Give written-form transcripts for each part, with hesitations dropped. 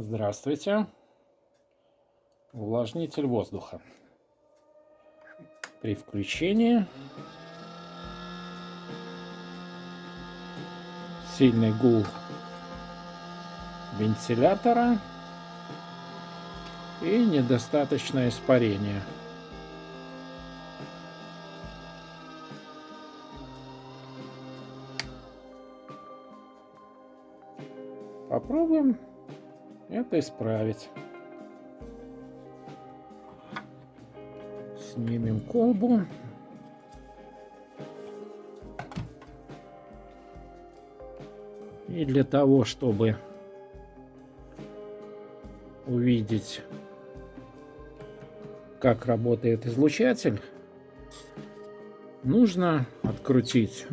Здравствуйте. Увлажнитель воздуха. При включении сильный гул вентилятора и недостаточное испарение. Попробуем это исправить. Снимем колбу. И для того, чтобы увидеть, как работает излучатель, нужно открутить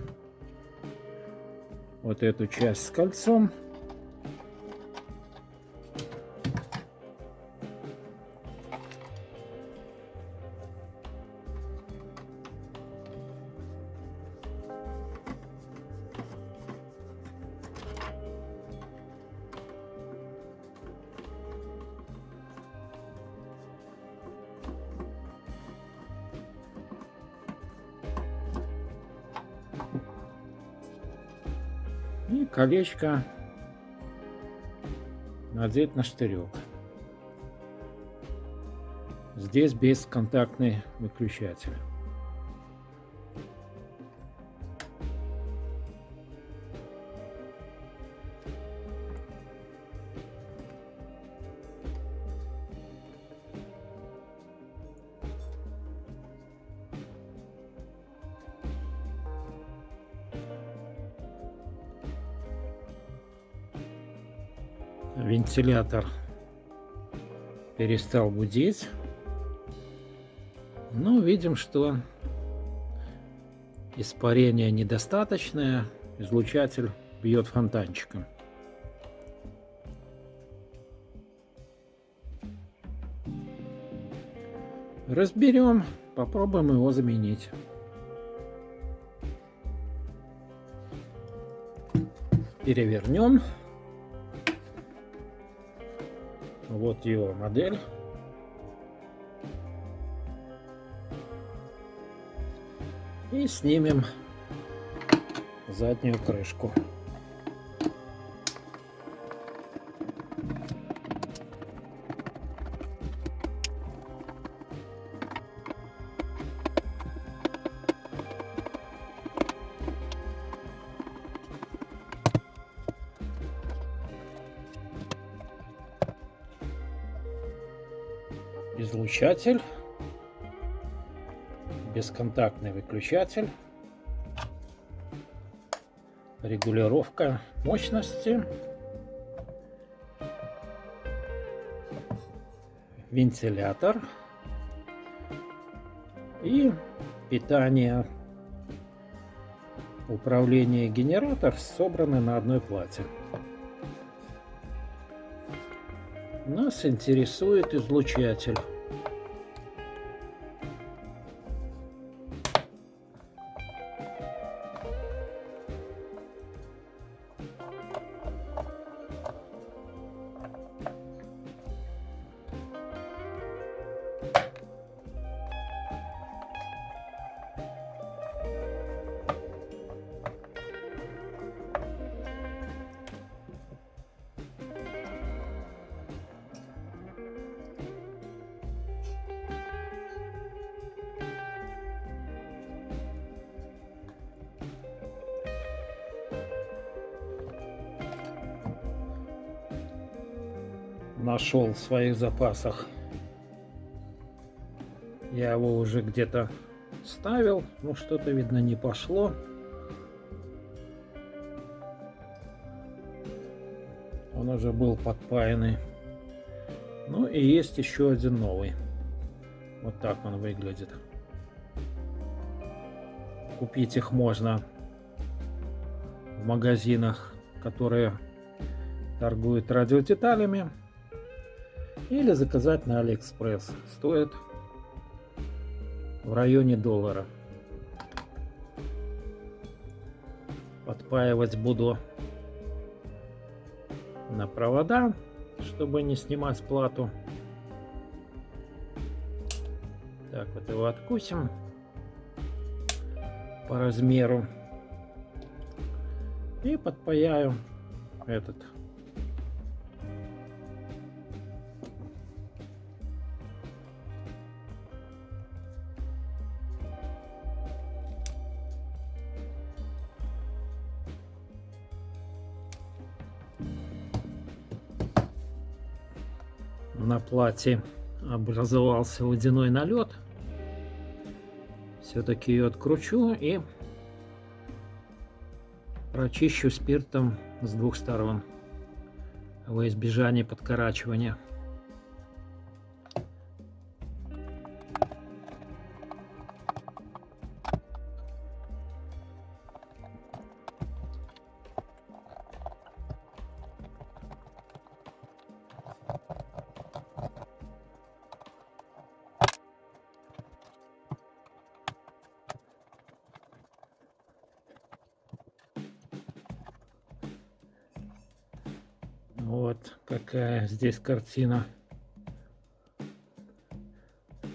вот эту часть с кольцом. И колечко надеть на штырек. Здесь бесконтактный выключатель. Вентилятор перестал гудеть, но видим, что испарение недостаточное, излучатель бьет фонтанчиком. Разберем, попробуем его заменить. Перевернем. Вот его модель. И снимем заднюю крышку. Излучатель, бесконтактный выключатель, регулировка мощности, вентилятор и питание, управление, генератор собраны на одной плате. Нас интересует излучатель. Нашел в своих запасах. Я его уже где-то ставил, но что-то, видно, не пошло. Он уже был подпаянный. Ну и есть еще один новый. Вот так он выглядит. Купить их можно в магазинах, которые торгуют радиодеталями, или заказать на Алиэкспресс. Стоит в районе $1. Подпаивать буду на провода чтобы не снимать плату. Так, вот его откусим по размеру и подпаяю этот. На плате образовался водяной налет. Все-таки ее откручу и прочищу спиртом с двух сторон во избежание подкорачивания. Вот какая здесь картина.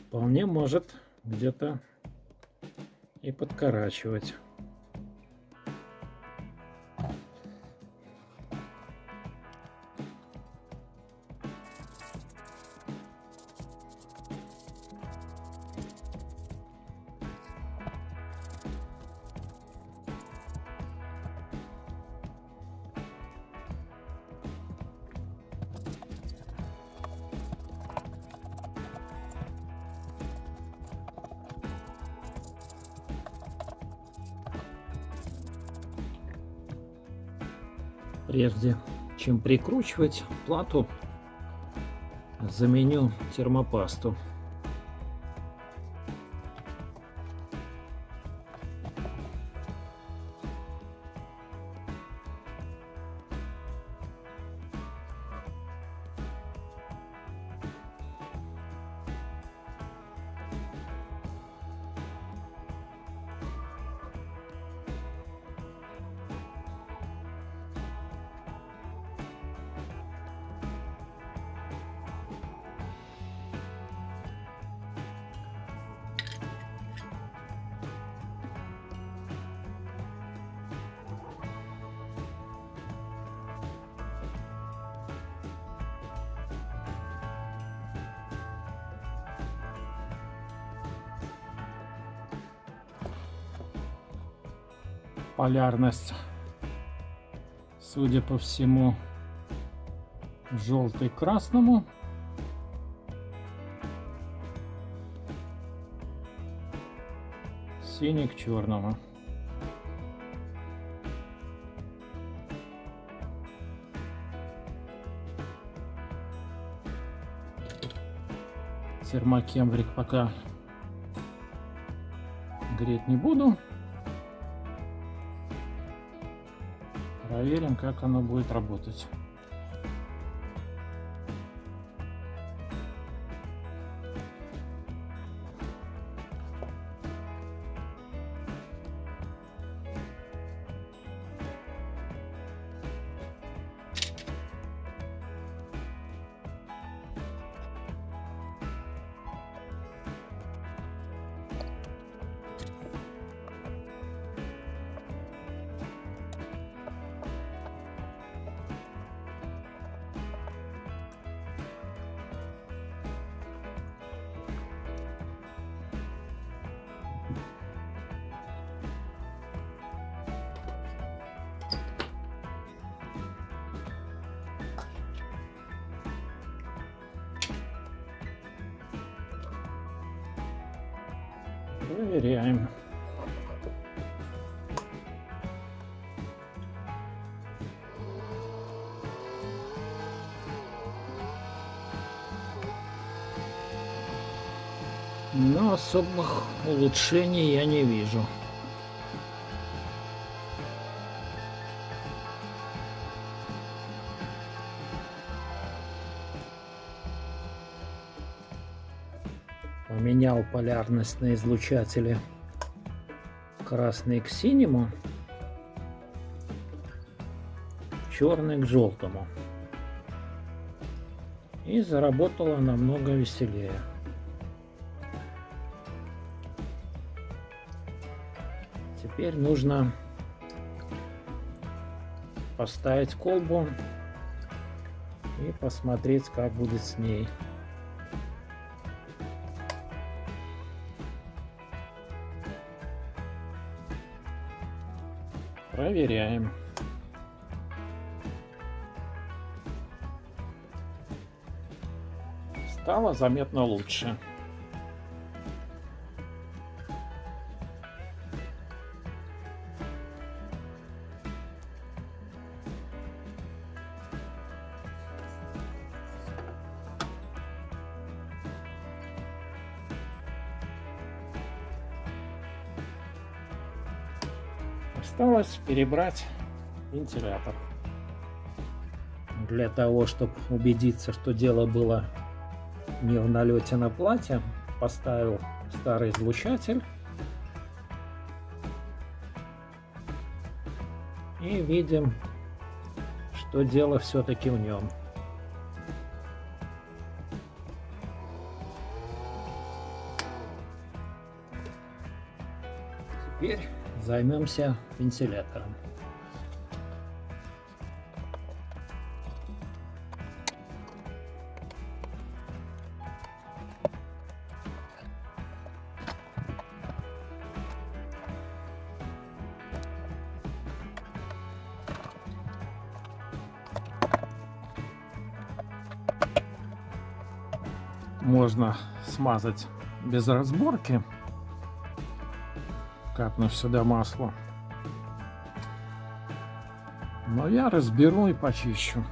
Вполне может где-то и подкорачивать. Прежде чем прикручивать плату, заменю термопасту. Полярность, судя по всему, желтый к красному. Синий к черному. Термокембрик пока греть не буду. Проверим, как оно будет работать. Проверяем. Но особых улучшений я не вижу. Поменял полярность на излучателе красный к синему, черный к желтому. И заработало намного веселее. Теперь нужно поставить колбу и посмотреть, как будет с ней. Проверяем. Стало заметно лучше. Осталось перебрать вентилятор. Для того, чтобы убедиться, что дело было не в налете на платье, поставил старый излучатель. И видим, что дело все-таки в нем. Теперь займемся вентилятором. Можно смазать без разборки, капнув сюда масло. Но я разберу и почищу.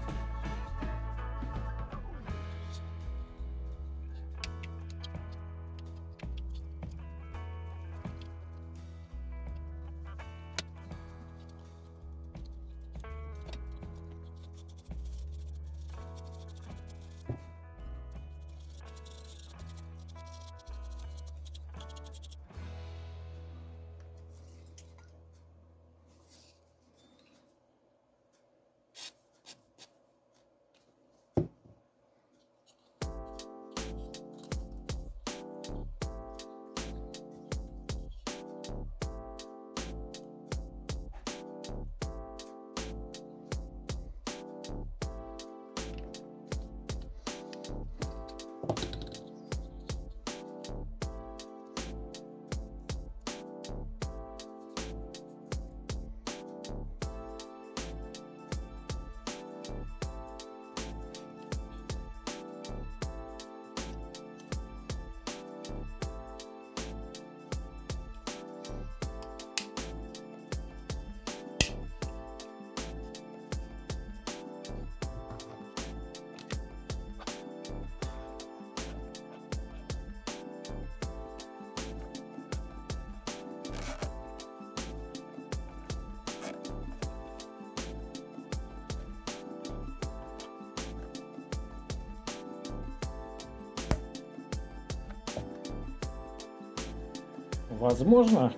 Возможно,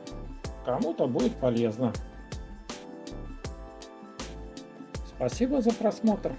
кому-то будет полезно. Спасибо за просмотр.